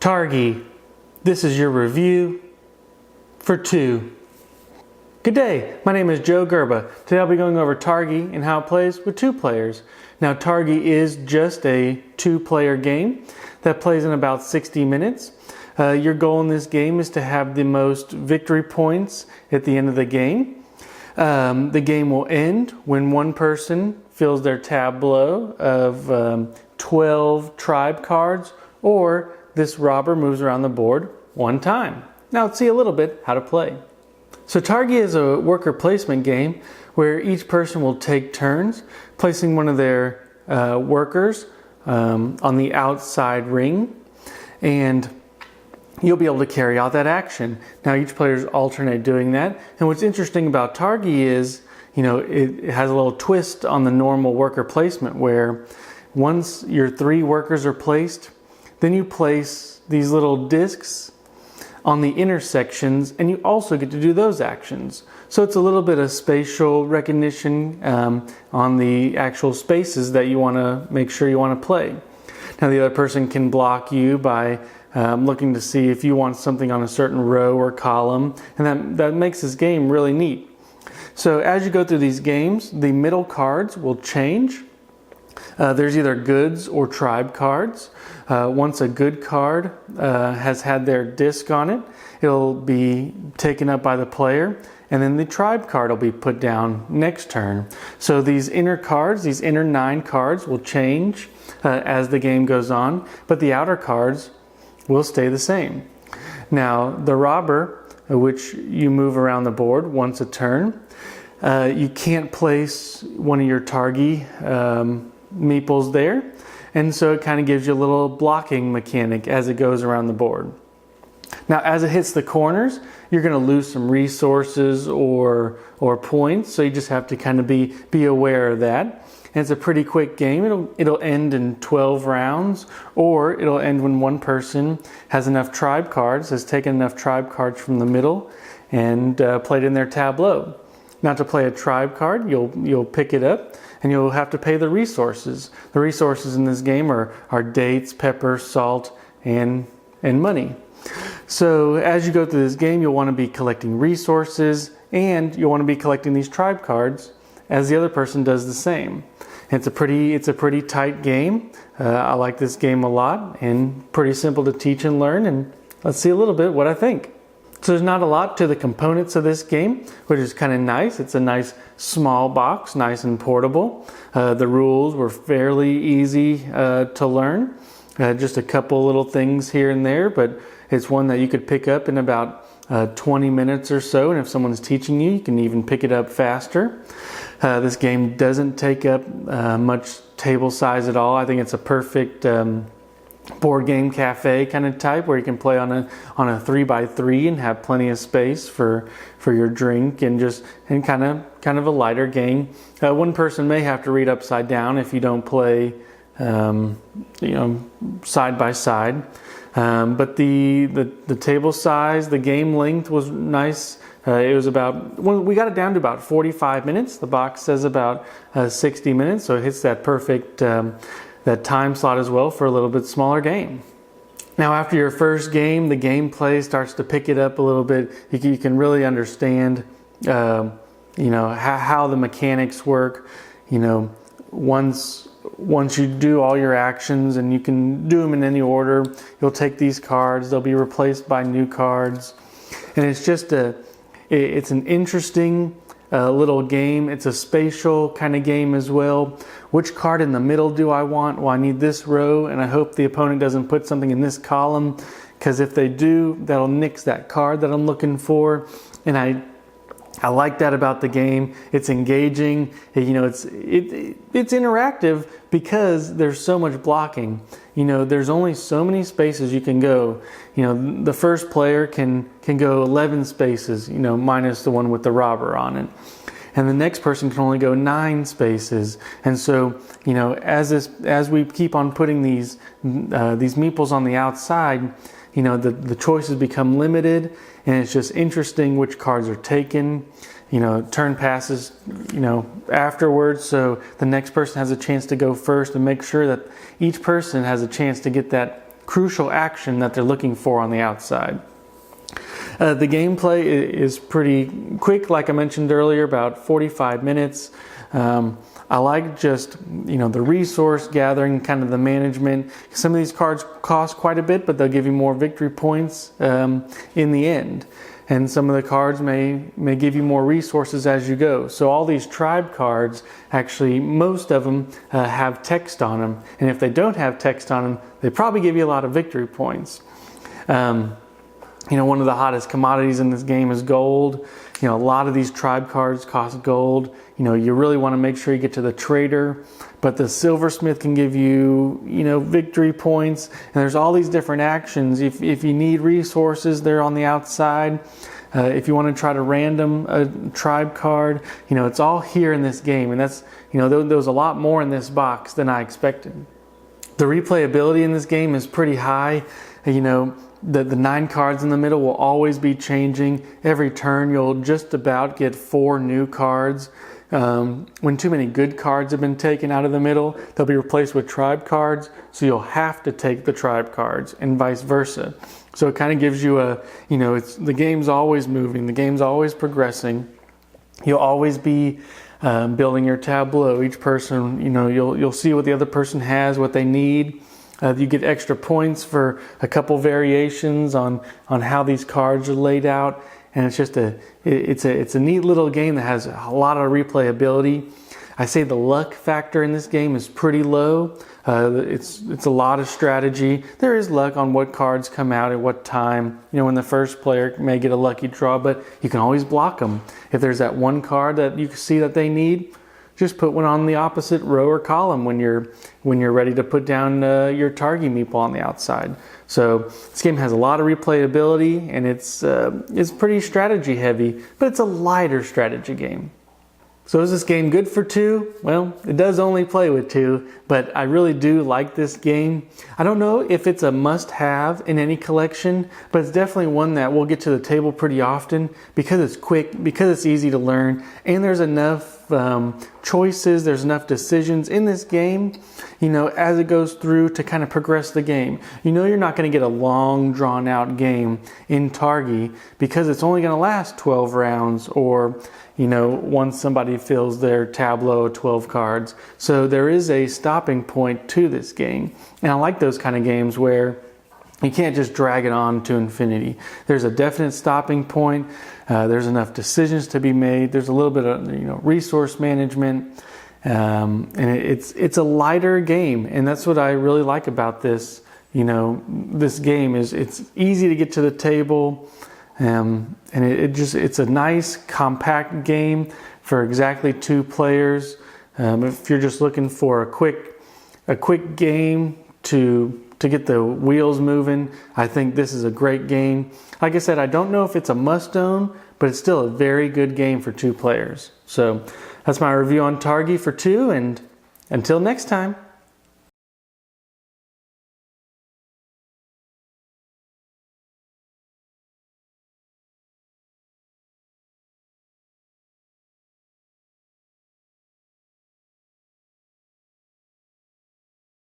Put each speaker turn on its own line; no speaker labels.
Targi, this is your review for 2. Good day, my name is Joe Gerba. Today I'll be going over Targi and how it plays with 2 players. Now Targi is just a 2-player game that plays in about 60 minutes. Your goal in this game is to have the most victory points at the end of the game. The game will end when one person fills their tableau of 12 tribe cards, or this robber moves around the board 1 time. Now let's see a little bit how to play. So Targi is a worker placement game where each person will take turns placing one of their workers on the outside ring, and you'll be able to carry out that action. Now each players alternate doing that, and what's interesting about Targi is, it has a little twist on the normal worker placement where once your 3 workers are placed, then you place these little discs on the intersections, and you also get to do those actions. So it's a little bit of spatial recognition on the actual spaces that you want to make sure you want to play. Now the other person can block you by looking to see if you want something on a certain row or column, and that makes this game really neat. So as you go through these games, the middle cards will change. There's either goods or tribe cards. Once a good card has had their disc on it, it'll be taken up by the player, and then the tribe card will be put down next turn. So these inner cards, these inner 9 cards, will change as the game goes on, but the outer cards will stay the same. Now the robber, which you move around the board once a turn, you can't place one of your Targi meeples there, and so it kind of gives you a little blocking mechanic as it goes around the board. Now as it hits the corners, you're going to lose some resources or points, so you just have to kind of be aware of that. And it's a pretty quick game. It'll end in 12 rounds, or it'll end when one person has enough tribe cards, has taken enough tribe cards from the middle and played in their tableau. Now to play a tribe card, you'll pick it up and you'll have to pay the resources. The resources in this game are dates, pepper, salt, and money. So as you go through this game, you'll want to be collecting resources, and you'll want to be collecting these tribe cards as the other person does the same. It's a pretty tight game. I like this game a lot, and pretty simple to teach and learn, and let's see a little bit what I think. So there's not a lot to the components of this game, which is kind of nice. It's a nice small box, nice and portable. The rules were fairly easy to learn. Just a couple little things here and there, but it's one that you could pick up in about 20 minutes or so, and if someone's teaching you, you can even pick it up faster. This game doesn't take up much table size at all. I think it's a perfect board game cafe kind of type where you can play on a 3x3 and have plenty of space for your drink, and kind of a lighter game. One person may have to read upside down if you don't play side by side. But the table size, the game length was nice. It was we got it down to about 45 minutes. The box says about 60 minutes, so it hits that perfect that time slot as well for a little bit smaller game. Now after your first game, the gameplay starts to pick it up a little bit. You can really understand how the mechanics work. Once you do all your actions, and you can do them in any order, you'll take these cards, they'll be replaced by new cards, and it's just it's an interesting little game. It's a spatial kind of game as well. Which card in the middle do I want? Well, I need this row, and I hope the opponent doesn't put something in this column, because if they do, that'll nix that card that I'm looking for. And I like that about the game. It's engaging. It's interactive because there's so much blocking. There's only so many spaces you can go. The first player can go 11 spaces, minus the one with the robber on it. And the next person can only go 9 spaces. And so, as we keep on putting these meeples on the outside, the choices become limited, and it's just interesting which cards are taken. Turn passes, afterwards, so the next person has a chance to go first, and make sure that each person has a chance to get that crucial action that they're looking for on the outside. The gameplay is pretty quick, like I mentioned earlier, about 45 minutes. I like just, the resource gathering, kind of the management. Some of these cards cost quite a bit, but they'll give you more victory points in the end. And some of the cards may give you more resources as you go. So all these tribe cards, actually, most of them have text on them. And if they don't have text on them, they probably give you a lot of victory points. One of the hottest commodities in this game is gold. A lot of these tribe cards cost gold. You really want to make sure you get to the trader. But the silversmith can give you, victory points. And there's all these different actions. If you need resources, they're on the outside. If you want to try to random a tribe card, it's all here in this game. And that's, there was a lot more in this box than I expected. The replayability in this game is pretty high. The 9 cards in the middle will always be changing. Every turn you'll just about get 4 new cards. When too many good cards have been taken out of the middle, they'll be replaced with tribe cards, so you'll have to take the tribe cards and vice versa. So it kind of gives you the game's always moving, the game's always progressing. You'll always be building your tableau. Each person, you'll see what the other person has, what they need. You get extra points for a couple variations on how these cards are laid out, and it's just it's a neat little game that has a lot of replayability. I say the luck factor in this game is pretty low. It's a lot of strategy. There is luck on what cards come out at what time. When the first player may get a lucky draw, but you can always block them. If there's that one card that you see that they need, just put one on the opposite row or column when you're ready to put down your Targi meeple on the outside. So this game has a lot of replayability, and it's pretty strategy heavy, but it's a lighter strategy game. So is this game good for 2? Well, it does only play with 2, but I really do like this game. I don't know if it's a must-have in any collection, but it's definitely one that we'll get to the table pretty often because it's quick, because it's easy to learn, and there's enough choices, there's enough decisions in this game, as it goes through to kind of progress the game. You're not going to get a long, drawn-out game in Targi because it's only going to last 12 rounds or once somebody fills their tableau of 12 cards. So there is a stopping point to this game. And I like those kind of games where you can't just drag it on to infinity. There's a definite stopping point. There's enough decisions to be made. There's a little bit of resource management. And it's a lighter game. And that's what I really like about this. This game is it's easy to get to the table. And it's a nice compact game for exactly 2 players. If you're just looking for a quick game to get the wheels moving, I think this is a great game. Like I said, I don't know if it's a must-own, but it's still a very good game for 2 players. So that's my review on Targi for 2, and until next time.